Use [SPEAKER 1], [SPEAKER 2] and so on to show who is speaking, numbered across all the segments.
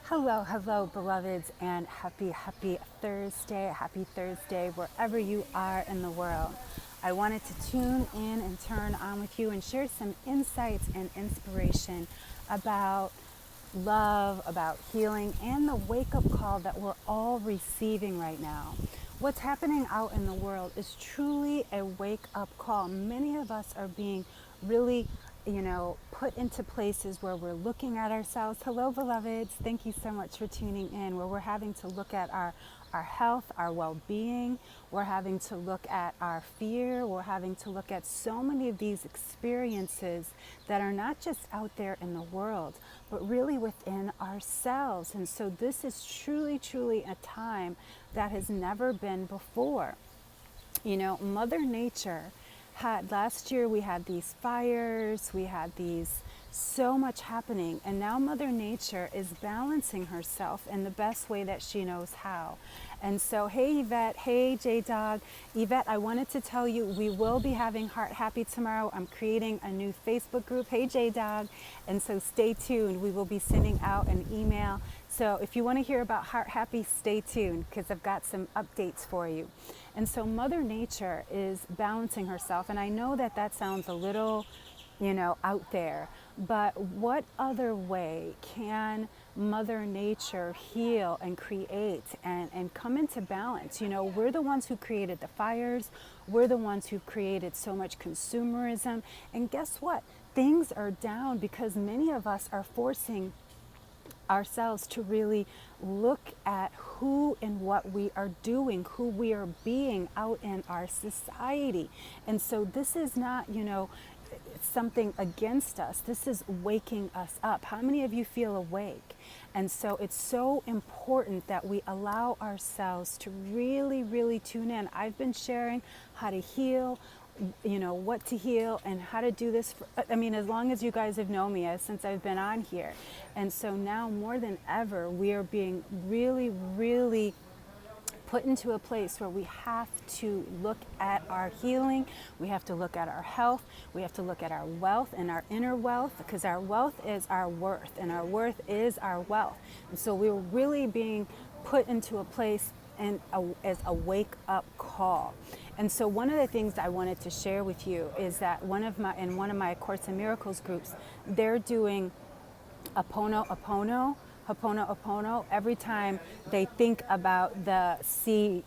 [SPEAKER 1] Hello, hello, beloveds, and happy Thursday, wherever you are in the world. I wanted to tune in and turn on with you and share some insights and inspiration about love, about healing, and the wake-up call that we're all receiving right now. What's happening out in the world is truly a wake-up call. Many of us are being really put into places where we're looking at ourselves. Hello, beloveds. Thank you so much for tuning in, where we're having to look at our health, our well-being. We're having to look at our fear. We're having to look at so many of these experiences that are not just out there in the world, but really within ourselves. And so this is truly a time that has never been before. Mother Nature had, last year we had these fires, we had so much happening, and now Mother Nature is balancing herself in the best way that she knows how. And so, hey Yvette, hey J-Dog. Yvette, I wanted to tell you we will be having Heart Happy tomorrow. I'm creating a new Facebook group, hey J-Dog, and so stay tuned. We will be sending out an email. So if you want to hear about Heart Happy, stay tuned, because I've got some updates for you. And so Mother Nature is balancing herself, and I know that that sounds a little, out there, but what other way can Mother Nature heal and create and come into balance? We're the ones who created the fires. We're the ones who created so much consumerism. And guess what? Things are down because many of us are forcing ourselves to really look at who and what we are doing, who we are being out in our society. And so this is not, something against us. This is waking us up. How many of you feel awake? And so it's so important that we allow ourselves to really tune in. I've been sharing how to heal, what to heal and how to do this as long as you guys have known me, since I've been on here. And so now more than ever, we are being really put into a place where we have to look at our healing, we have to look at our health, we have to look at our wealth and our inner wealth, because our wealth is our worth and our worth is our wealth. And so we're really being put into a place and as a wake-up call. And so one of the things I wanted to share with you is that in one of my Course in Miracles groups, they're doing Ho'oponopono every time they think about the C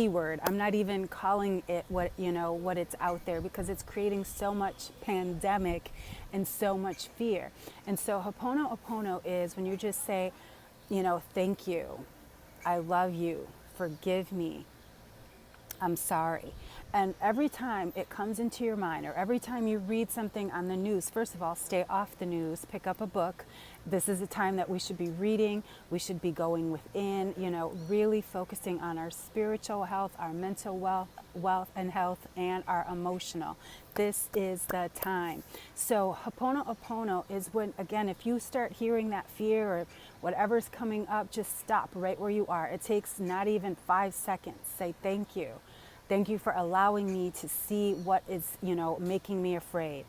[SPEAKER 1] word. I'm not even calling it what it's out there, because it's creating so much pandemic and so much fear. And so Ho'oponopono is when you just say, thank you, I love you, forgive me, I'm sorry. And every time it comes into your mind, or every time you read something on the news, first of all, stay off the news, pick up a book. This is a time that we should be reading, we should be going within, really focusing on our spiritual health, our mental wealth and health, and our emotional. This is the time. So Ho'oponopono is when, again, if you start hearing that fear or whatever's coming up, just stop right where you are. It takes not even 5 seconds. Say thank you. Thank you for allowing me to see what is, making me afraid.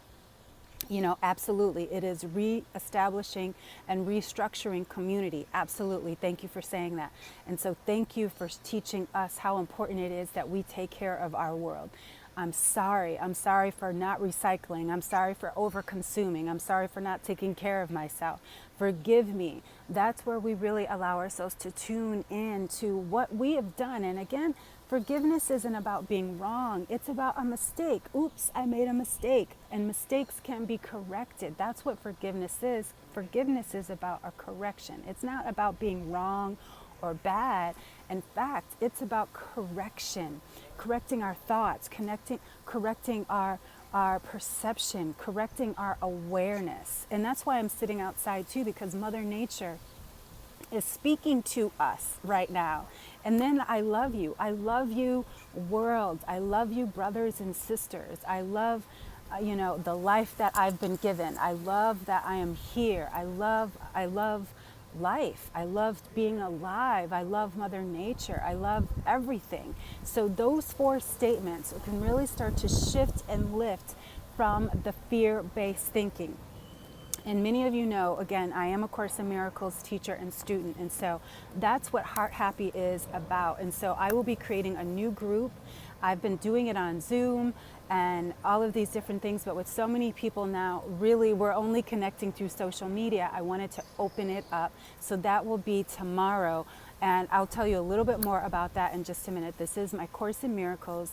[SPEAKER 1] Absolutely. It is reestablishing and restructuring community. Absolutely. Thank you for saying that. And so thank you for teaching us how important it is that we take care of our world. I'm sorry. I'm sorry for not recycling. I'm sorry for over-consuming. I'm sorry for not taking care of myself. Forgive me. That's where we really allow ourselves to tune in to what we have done. And again, forgiveness isn't about being wrong. It's about a mistake. Oops, I made a mistake. And mistakes can be corrected. That's what forgiveness is. Forgiveness is about a correction. It's not about being wrong or bad. In fact, it's about correction, correcting our thoughts, correcting our perception, correcting our awareness. And that's why I'm sitting outside too, because Mother Nature is speaking to us right now. And then I love you world. I love you brothers and sisters. I love the life that I've been given. I love that I am here. I love life. I love being alive. I love Mother Nature. I love everything. So those 4 statements can really start to shift and lift from the fear-based thinking. And many of you know, again, I am a Course in Miracles teacher and student, and so that's what Heart Happy is about. And so I will be creating a new group. I've been doing it on Zoom and all of these different things, but with so many people now, really, we're only connecting through social media. I wanted to open it up. So that will be tomorrow, and I'll tell you a little bit more about that in just a minute. This is my Course in Miracles,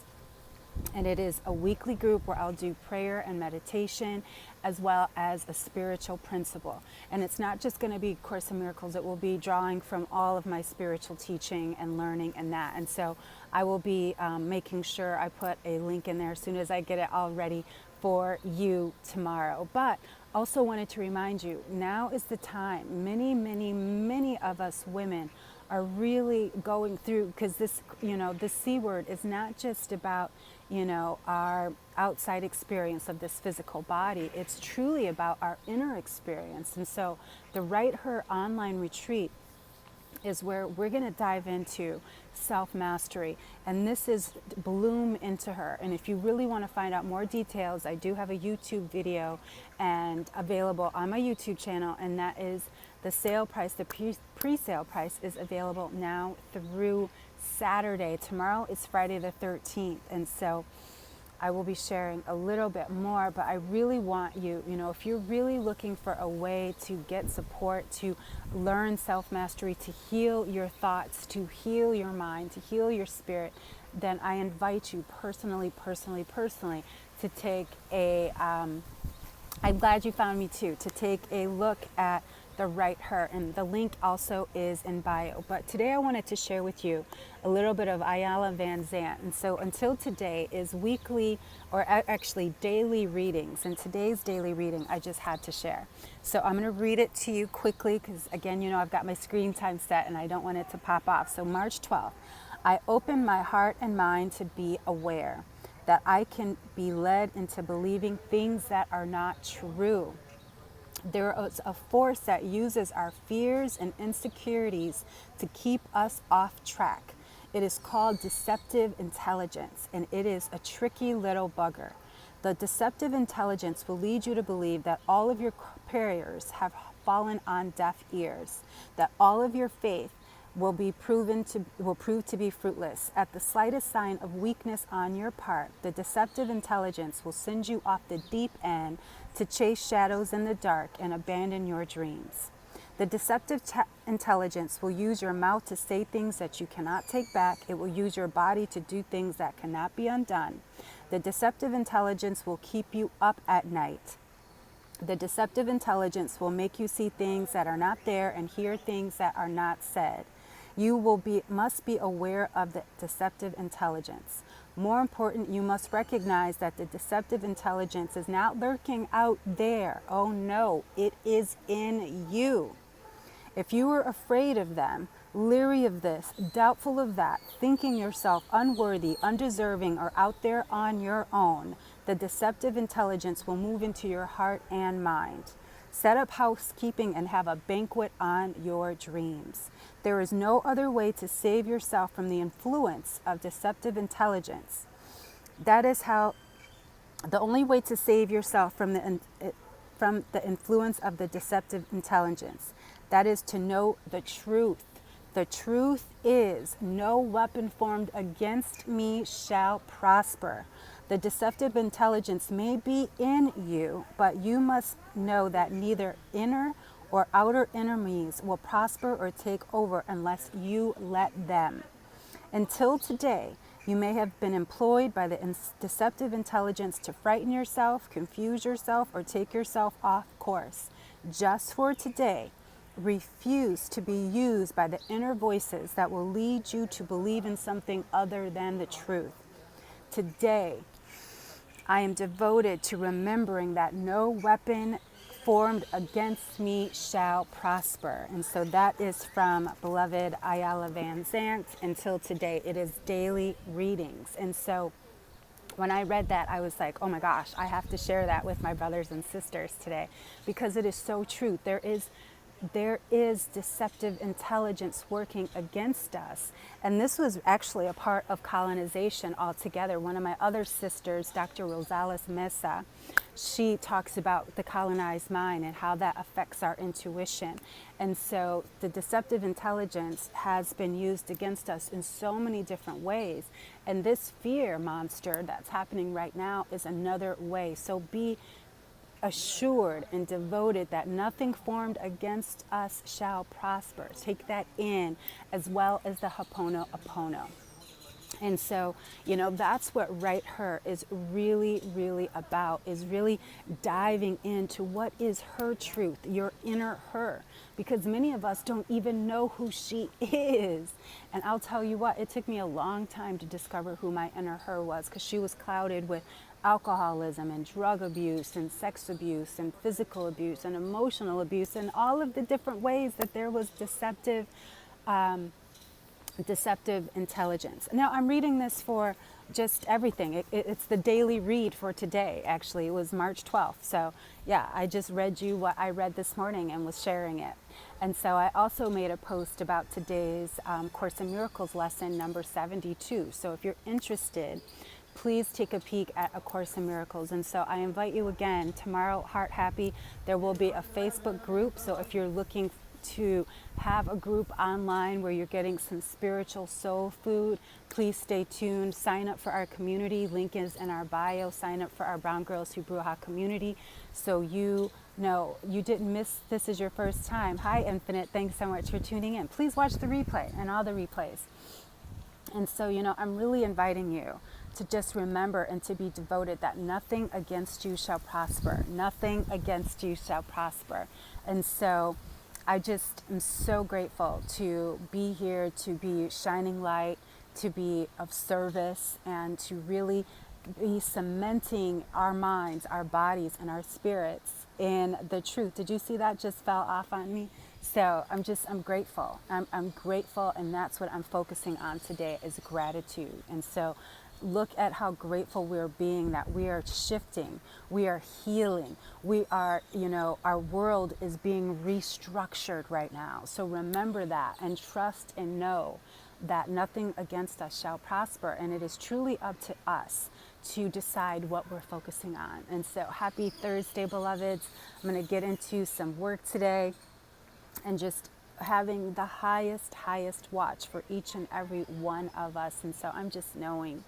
[SPEAKER 1] and it is a weekly group where I'll do prayer and meditation as well as a spiritual principle. And it's not just going to be Course in Miracles, it will be drawing from all of my spiritual teaching and learning and that. And so I will be making sure I put a link in there as soon as I get it all ready for you tomorrow. But also wanted to remind you, now is the time. Many of us women are really going through, because this, the C word is not just about, our outside experience of this physical body. It's truly about our inner experience. And so the Write Her online retreat is where we're going to dive into self-mastery, and this is Bloom into Her. And if you really want to find out more details, I do have a YouTube video and available on my YouTube channel, and that is the sale price. The pre-sale price is available now through Saturday. Tomorrow is Friday the 13th, and so I will be sharing a little bit more, but I really want you, if you're really looking for a way to get support, to learn self-mastery, to heal your thoughts, to heal your mind, to heal your spirit, then I invite you personally to take I'm glad you found me too, to take a look at the Write Her, and the link also is in bio. But today I wanted to share with you a little bit of Ayala Van Zandt. And so until today is weekly, or actually daily readings, and today's daily reading I just had to share. So I'm going to read it to you quickly because, again, I've got my screen time set and I don't want it to pop off. So March 12th, I open my heart and mind to be aware that I can be led into believing things that are not true. There is a force that uses our fears and insecurities to keep us off track. It is called deceptive intelligence, and it is a tricky little bugger. The deceptive intelligence will lead you to believe that all of your prayers have fallen on deaf ears, that all of your faith will prove to be fruitless. At the slightest sign of weakness on your part, the deceptive intelligence will send you off the deep end to chase shadows in the dark and abandon your dreams. The deceptive intelligence will use your mouth to say things that you cannot take back. It will use your body to do things that cannot be undone. The deceptive intelligence will keep you up at night. The deceptive intelligence will make you see things that are not there and hear things that are not said. You must be aware of the deceptive intelligence. More important, you must recognize that the deceptive intelligence is not lurking out there. Oh no, it is in you. If you are afraid of them, leery of this, doubtful of that, thinking yourself unworthy, undeserving, or out there on your own, the deceptive intelligence will move into your heart and mind. Set up housekeeping and have a banquet on your dreams. There is no other way to save yourself from the influence of deceptive intelligence. That is how the only way to save yourself from the influence of the deceptive intelligence. That is to know the truth. The truth is, no weapon formed against me shall prosper. The deceptive intelligence may be in you, but you must know that neither inner or outer enemies will prosper or take over unless you let them. Until today, you may have been employed by the deceptive intelligence to frighten yourself, confuse yourself, or take yourself off course. Just for today, refuse to be used by the inner voices that will lead you to believe in something other than the truth. Today, I am devoted to remembering that no weapon formed against me shall prosper. And so that is from beloved Ayala Van Zandt. Until today, it is daily readings. And so when I read that, I was like, oh my gosh, I have to share that with my brothers and sisters today, because it is so true. There is there is deceptive intelligence working against us. And this was actually a part of colonization altogether. One of my other sisters, Dr. Rosales Mesa, she talks about the colonized mind and how that affects our intuition. And so the deceptive intelligence has been used against us in so many different ways. And this fear monster that's happening right now is another way. So be assured and devoted that nothing formed against us shall prosper. Take that in, as well as the Ho'oponopono. And so, that's what Right Her is really, really about, is really diving into what is her truth, your inner her. Because many of us don't even know who she is. And I'll tell you what, it took me a long time to discover who my inner her was, because she was clouded with alcoholism and drug abuse and sex abuse and physical abuse and emotional abuse and all of the different ways that there was deceptive intelligence. Now I'm reading this for just everything. It's the daily read for today, actually. It was March 12th. So yeah, I just read you what I read this morning and was sharing it. And so I also made a post about today's Course in Miracles lesson number 72. So if you're interested, please take a peek at A Course in Miracles. And so I invite you again, tomorrow, Heart Happy, there will be a Facebook group. So if you're looking to have a group online where you're getting some spiritual soul food, please stay tuned. Sign up for our community. Link is in our bio. Sign up for our Brown Girls Who Bruja community, so you know you didn't miss. This is your first time. Hi, Infinite. Thanks so much for tuning in. Please watch the replay and all the replays. And so, I'm really inviting you to just remember and to be devoted that nothing against you shall prosper. Nothing against you shall prosper. And so I just am so grateful to be here, to be shining light, to be of service, and to really be cementing our minds, our bodies, and our spirits in the truth. Did you see that just fell off on me? So I'm grateful. I'm grateful, and that's what I'm focusing on today, is gratitude. And so look at how grateful we're being, that we are shifting, we are healing, we are, our world is being restructured right now. So remember that, and trust and know that nothing against us shall prosper. And it is truly up to us to decide what we're focusing on. And so happy Thursday, beloveds. I'm going to get into some work today and just having the highest watch for each and every one of us. And so I'm just knowing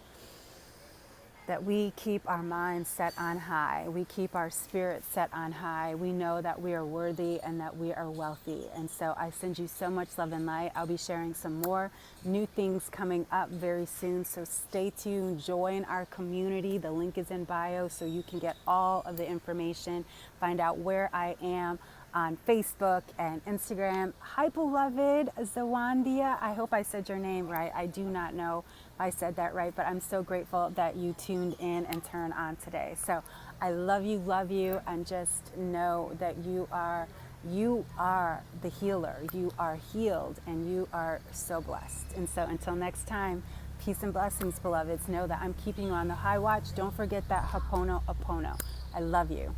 [SPEAKER 1] that we keep our minds set on high. We keep our spirits set on high. We know that we are worthy and that we are wealthy. And so I send you so much love and light. I'll be sharing some more new things coming up very soon. So stay tuned, join our community. The link is in bio so you can get all of the information, find out where I am on Facebook and Instagram. Hi, beloved Zawandia. I hope I said your name right. I do not know if I said that right, but I'm so grateful that you tuned in and turned on today. So I love you, and just know that you are the healer. You are healed, and you are so blessed. And so until next time, peace and blessings, beloveds. Know that I'm keeping you on the high watch. Don't forget that Ho'oponopono. I love you.